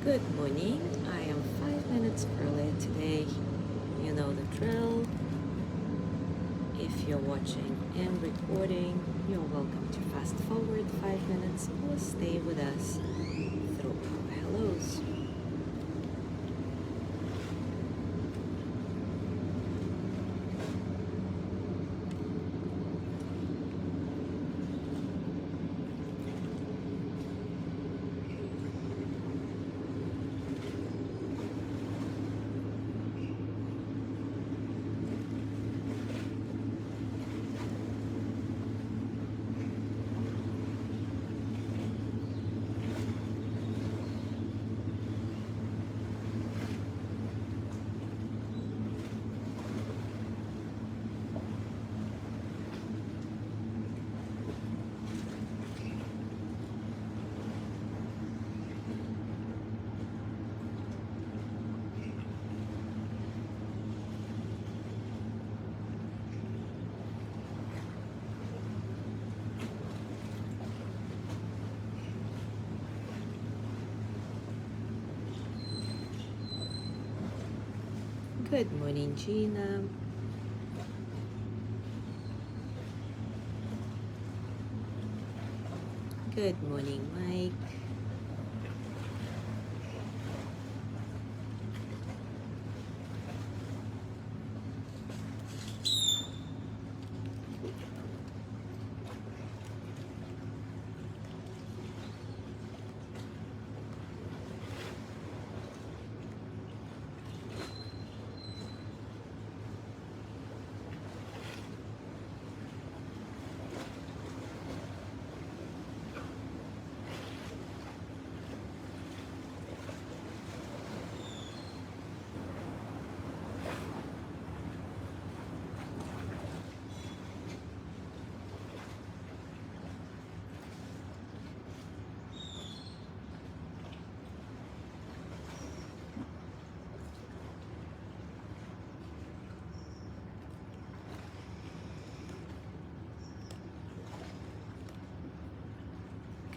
Good morning. I am 5 minutes early today. You know the drill. If you're watching and recording, you're welcome to fast forward 5 minutes or stay with us through our hellos. Good morning, Gina. Good morning, Mike.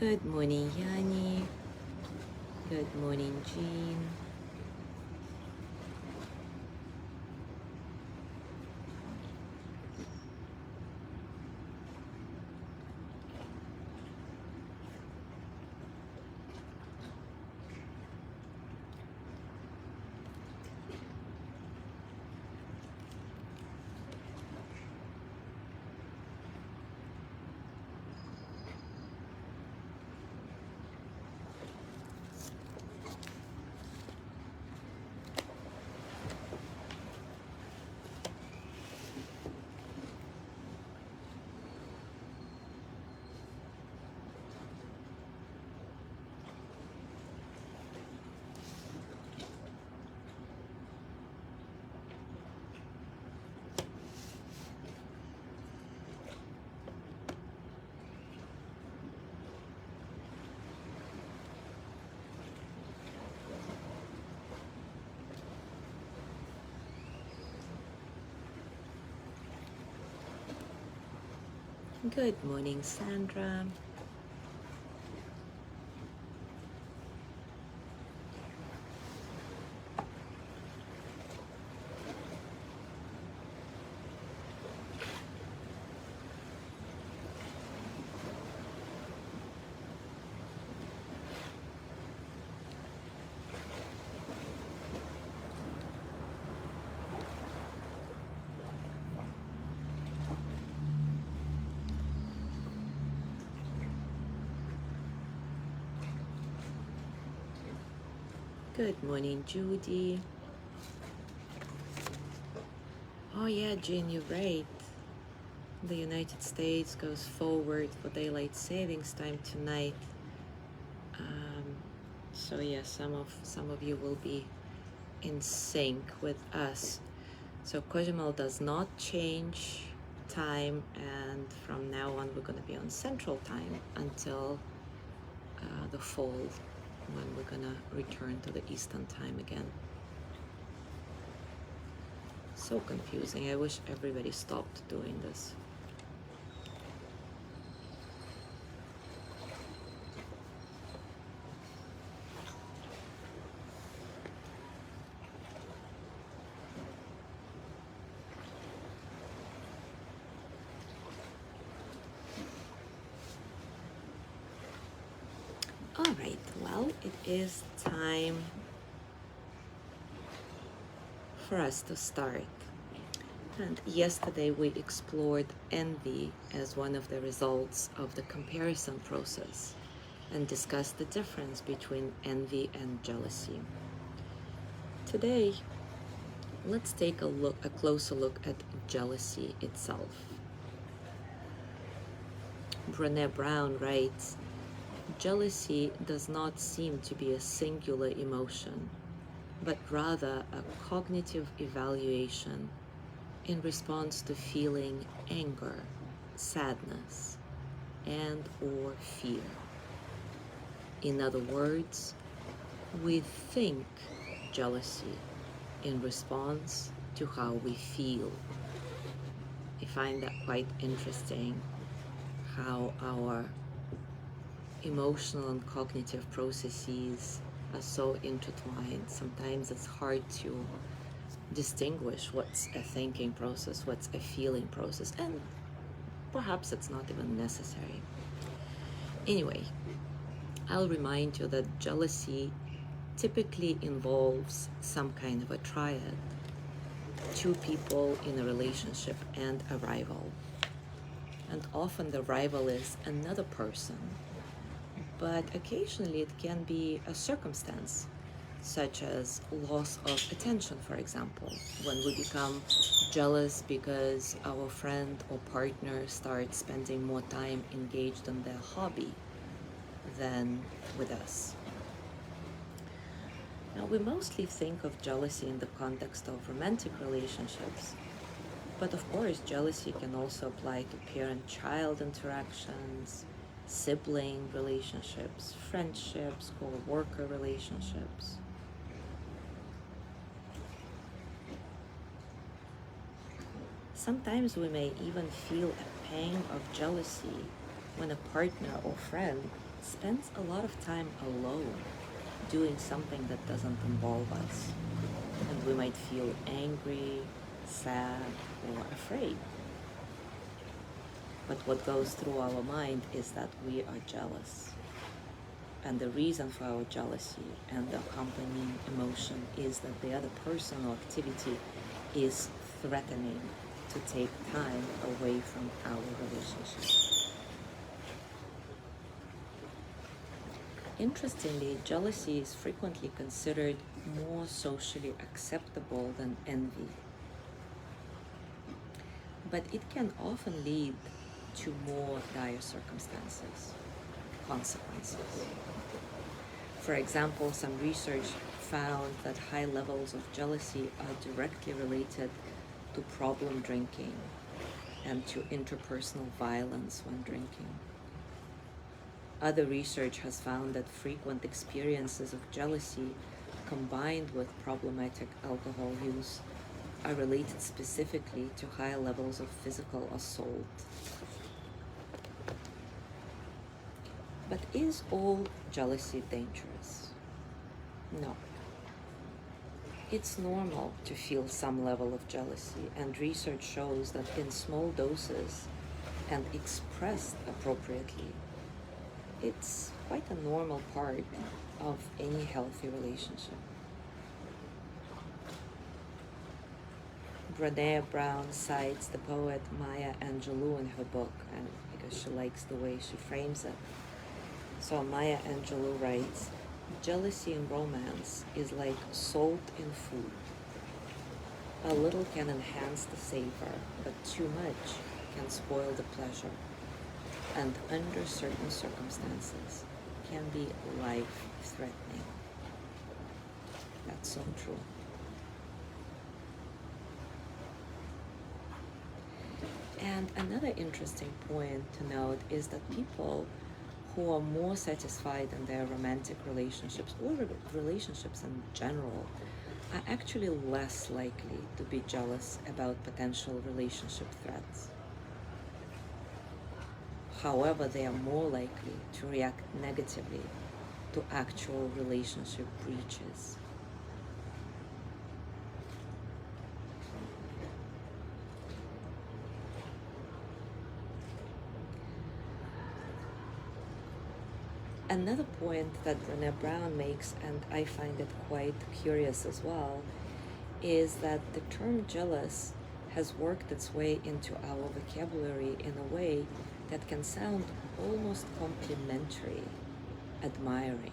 Good morning, Yanni. Good morning, Jean. Good morning, Sandra. Good morning, Judy. Oh yeah, Jean, you're right. The United States goes forward for daylight savings time tonight. So yeah, some of you will be in sync with us. So Cozumel does not change time, and from now on we're going to be on Central Time until the fall, when we're going to return to the Eastern Time again. So confusing. I wish everybody stopped doing this. All right, well, it is time for us to start. And yesterday we explored envy as one of the results of the comparison process and discussed the difference between envy and jealousy. Today, let's take a closer look at jealousy itself. Brené Brown writes, jealousy does not seem to be a singular emotion, but rather a cognitive evaluation in response to feeling anger, sadness, and or fear. In other words, we think jealousy in response to how we feel. I find that quite interesting, how our emotional and cognitive processes are so intertwined. Sometimes it's hard to distinguish what's a thinking process, what's a feeling process, and perhaps it's not even necessary. Anyway, I'll remind you that jealousy typically involves some kind of a triad, two people in a relationship and a rival. And often the rival is another person, but occasionally it can be a circumstance, such as loss of attention, for example, when we become jealous because our friend or partner starts spending more time engaged in their hobby than with us. Now, we mostly think of jealousy in the context of romantic relationships, but of course, jealousy can also apply to parent-child interactions, sibling relationships, friendships, co-worker relationships. Sometimes we may even feel a pang of jealousy when a partner or friend spends a lot of time alone doing something that doesn't involve us. And we might feel angry, sad, or afraid. But what goes through our mind is that we are jealous. And the reason for our jealousy and the accompanying emotion is that the other person or activity is threatening to take time away from our relationship. Interestingly, jealousy is frequently considered more socially acceptable than envy. But it can often lead to more dire consequences. For example, some research found that high levels of jealousy are directly related to problem drinking and to interpersonal violence when drinking. Other research has found that frequent experiences of jealousy combined with problematic alcohol use are related specifically to high levels of physical assault. But is all jealousy dangerous? No. It's normal to feel some level of jealousy, and research shows that in small doses and expressed appropriately, it's quite a normal part of any healthy relationship. Brené Brown cites the poet Maya Angelou in her book, and because she likes the way she frames it. So Maya Angelou writes, jealousy in romance is like salt in food. A little can enhance the savor, but too much can spoil the pleasure, and under certain circumstances can be life-threatening. That's so true. And another interesting point to note is that people who are more satisfied in their romantic relationships or relationships in general are actually less likely to be jealous about potential relationship threats. However, they are more likely to react negatively to actual relationship breaches. Another point that Brené Brown makes, and I find it quite curious as well, is that the term jealous has worked its way into our vocabulary in a way that can sound almost complimentary, admiring.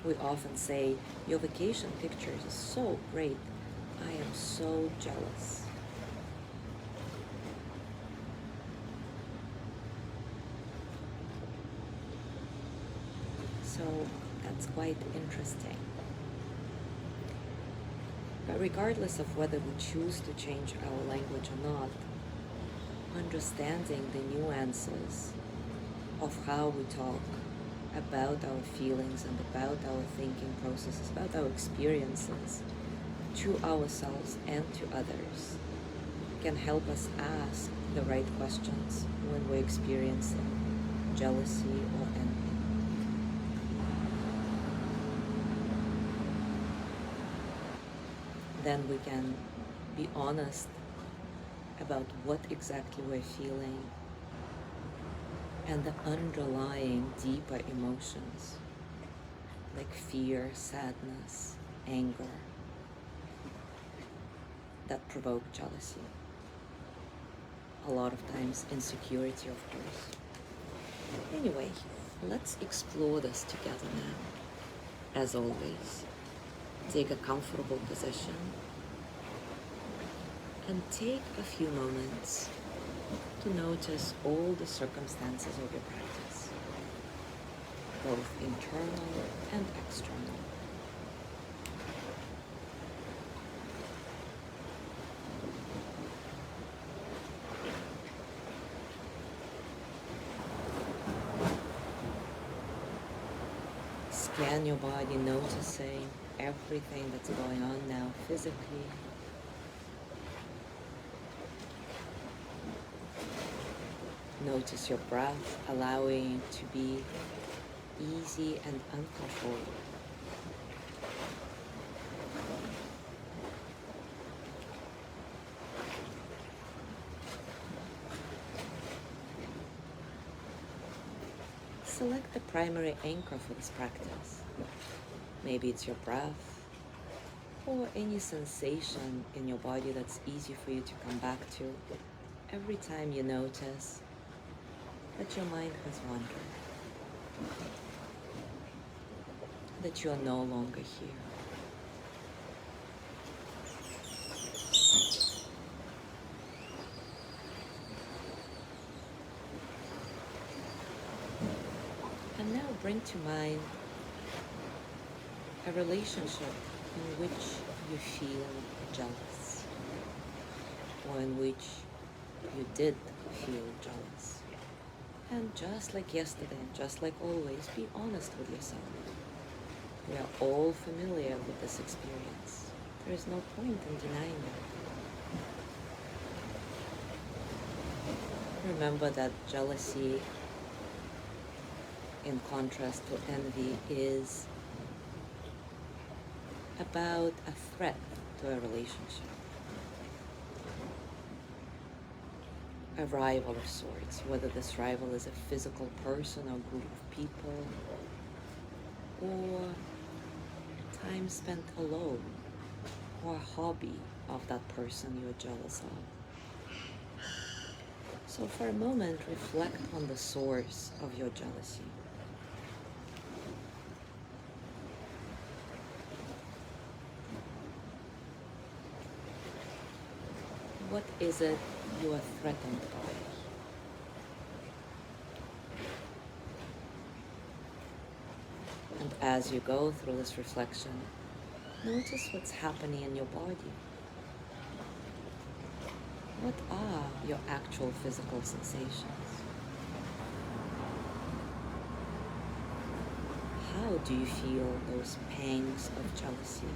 We often say, your vacation pictures are so great, I am so jealous. So that's quite interesting. But regardless of whether we choose to change our language or not, understanding the nuances of how we talk about our feelings and about our thinking processes, about our experiences to ourselves and to others can help us ask the right questions when we're experiencing jealousy or envy. Then we can be honest about what exactly we're feeling and the underlying deeper emotions like fear, sadness, anger that provoke jealousy. A lot of times insecurity, of course. Anyway, let's explore this together now. As always, take a comfortable position and take a few moments to notice all the circumstances of your practice, both internal and external. Scan your body, noticing everything that's going on now physically. Notice your breath, allowing it to be easy and uncontrolled. Select the primary anchor for this practice. Maybe it's your breath or any sensation in your body that's easy for you to come back to every time you notice that your mind has wandered, that you are no longer here. And now bring to mind a relationship in which you feel jealous, or in which you did feel jealous. And just like yesterday, just like always, be honest with yourself. We are all familiar with this experience. There is no point in denying it. Remember that jealousy, in contrast to envy, is about a threat to a relationship. A rival of sorts, whether this rival is a physical person or group of people, or time spent alone, or a hobby of that person you're jealous of. So for a moment, reflect on the source of your jealousy. What is it you are threatened by? And as you go through this reflection, notice what's happening in your body. What are your actual physical sensations? How do you feel those pangs of jealousy?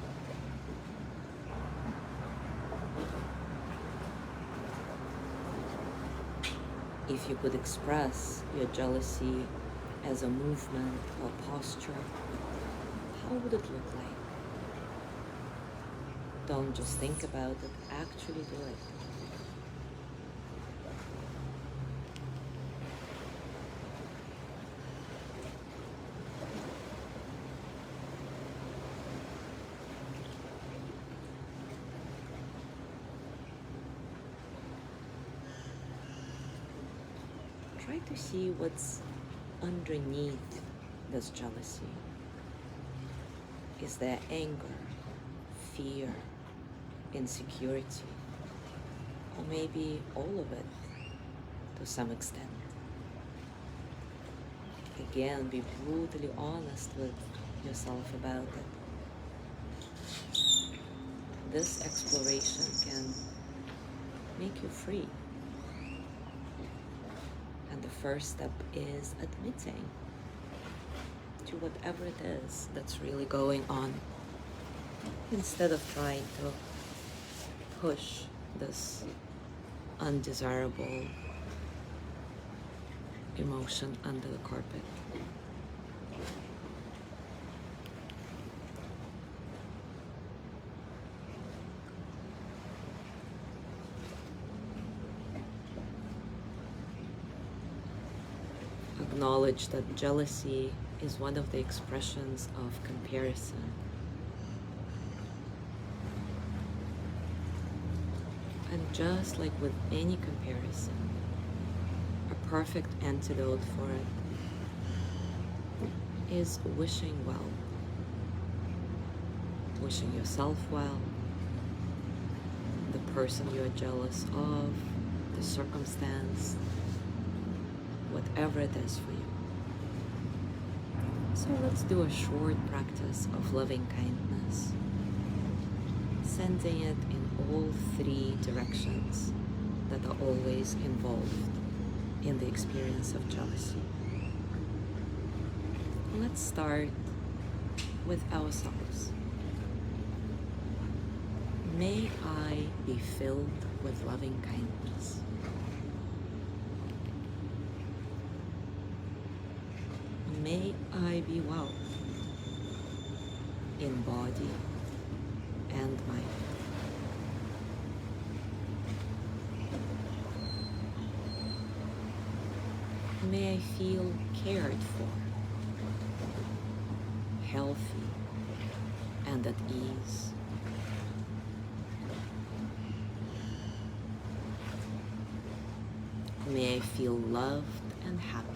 If you could express your jealousy as a movement or posture, how would it look like? Don't just think about it, actually do it. try to see what's underneath this jealousy. Is there anger, fear, insecurity, or maybe all of it to some extent? Again, be brutally honest with yourself about it. This exploration can make you free. And the first step is admitting to whatever it is that's really going on, instead of trying to push this undesirable emotion under the carpet. Acknowledge that jealousy is one of the expressions of comparison. And just like with any comparison, a perfect antidote for it is wishing well. Wishing yourself well, the person you're jealous of, the circumstance, whatever it is for you. So let's do a short practice of loving kindness, sending it in all three directions that are always involved in the experience of jealousy. Let's start with ourselves. May I be filled with loving kindness. May I be well in body and mind. May I feel cared for, healthy, and at ease. May I feel loved and happy.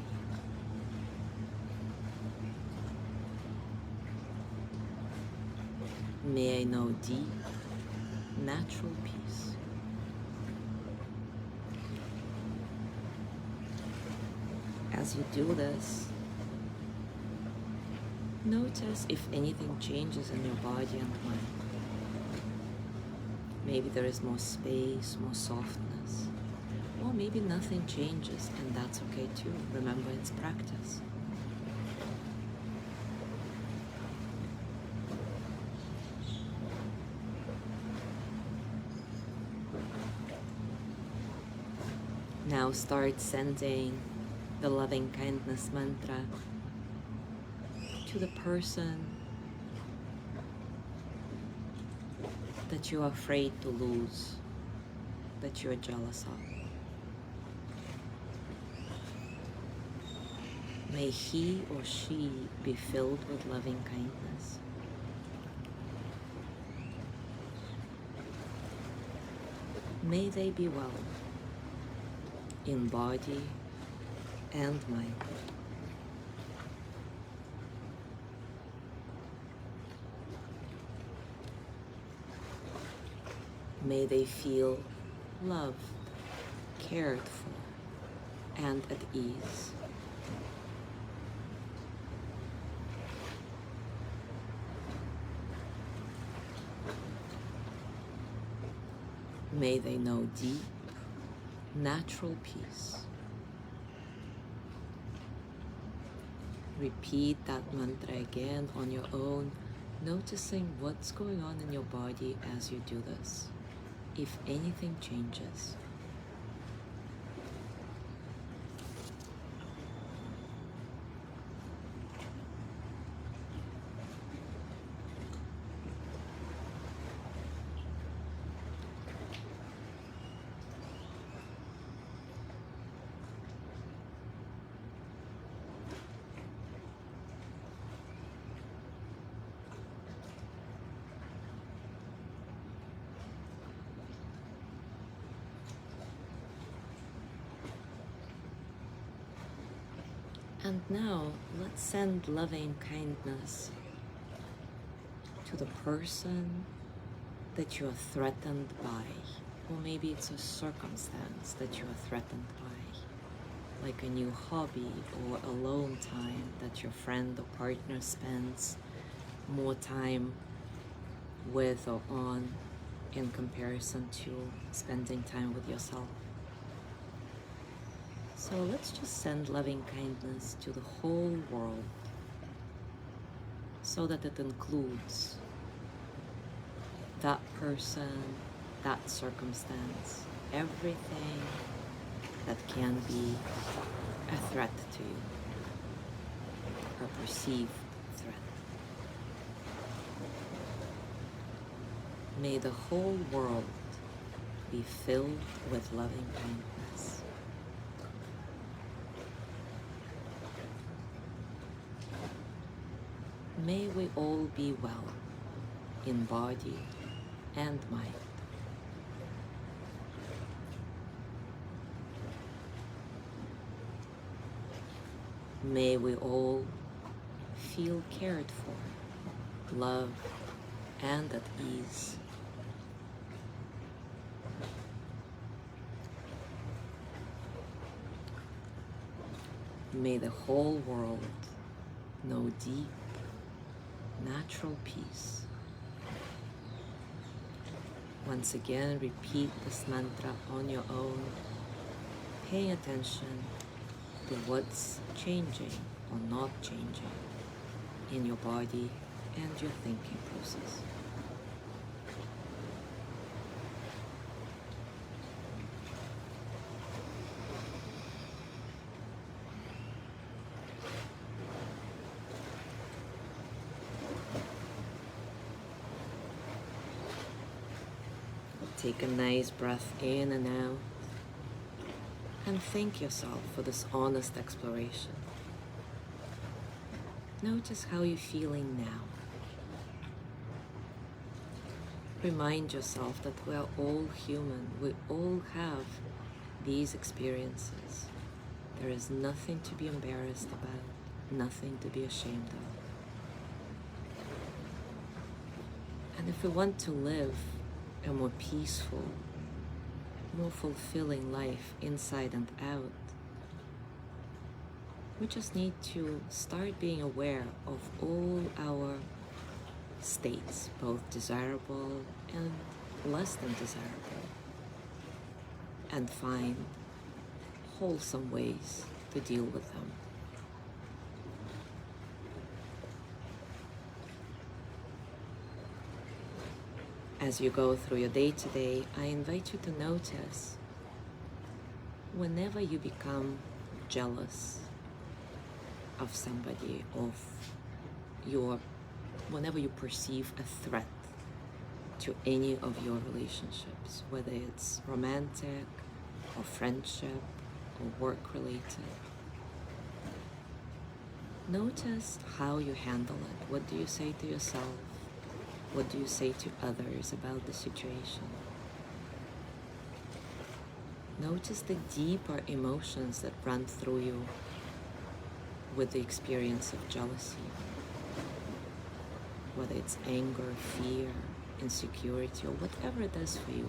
May I know deep, natural peace. As you do this, notice if anything changes in your body and mind. Maybe there is more space, more softness, or maybe nothing changes, and that's okay too. Remember, it's practice. Now start sending the loving kindness mantra to the person that you are afraid to lose, that you are jealous of. May he or she be filled with loving kindness. May they be well in body and mind. May they feel loved, cared for, and at ease. May they know deep, natural peace. Repeat that mantra again on your own, noticing what's going on in your body as you do this, if anything changes. And now let's send loving kindness to the person that you are threatened by. Or maybe it's a circumstance that you are threatened by, like a new hobby or alone time that your friend or partner spends more time with or on in comparison to spending time with yourself. So let's just send loving kindness to the whole world so that it includes that person, that circumstance, everything that can be a threat to you, a perceived threat. May the whole world be filled with loving kindness. May we all be well in body and mind. May we all feel cared for, loved, and at ease. May the whole world know deep, natural peace. Once again, repeat this mantra on your own, paying attention to what's changing or not changing in your body and your thinking process. Take a nice breath in and out, and thank yourself for this honest exploration. Notice how you're feeling now. Remind yourself that we are all human. We all have these experiences. There is nothing to be embarrassed about, nothing to be ashamed of. And if we want to live a more peaceful, more fulfilling life inside and out, we just need to start being aware of all our states, both desirable and less than desirable, and find wholesome ways to deal with them. As you go through your day to day, I invite you to notice whenever you become jealous of somebody, whenever you perceive a threat to any of your relationships, whether it's romantic or friendship or work related, notice how you handle it. What do you say to yourself? What do you say to others about the situation? Notice the deeper emotions that run through you with the experience of jealousy, whether it's anger, fear, insecurity, or whatever it is for you.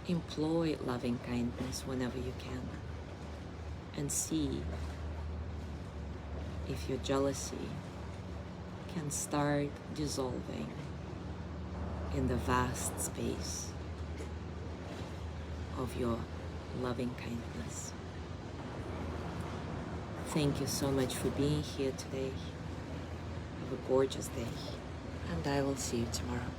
Employ loving kindness whenever you can, and see if your jealousy can start dissolving in the vast space of your loving kindness. Thank you so much for being here today. Have a gorgeous day, and I will see you tomorrow.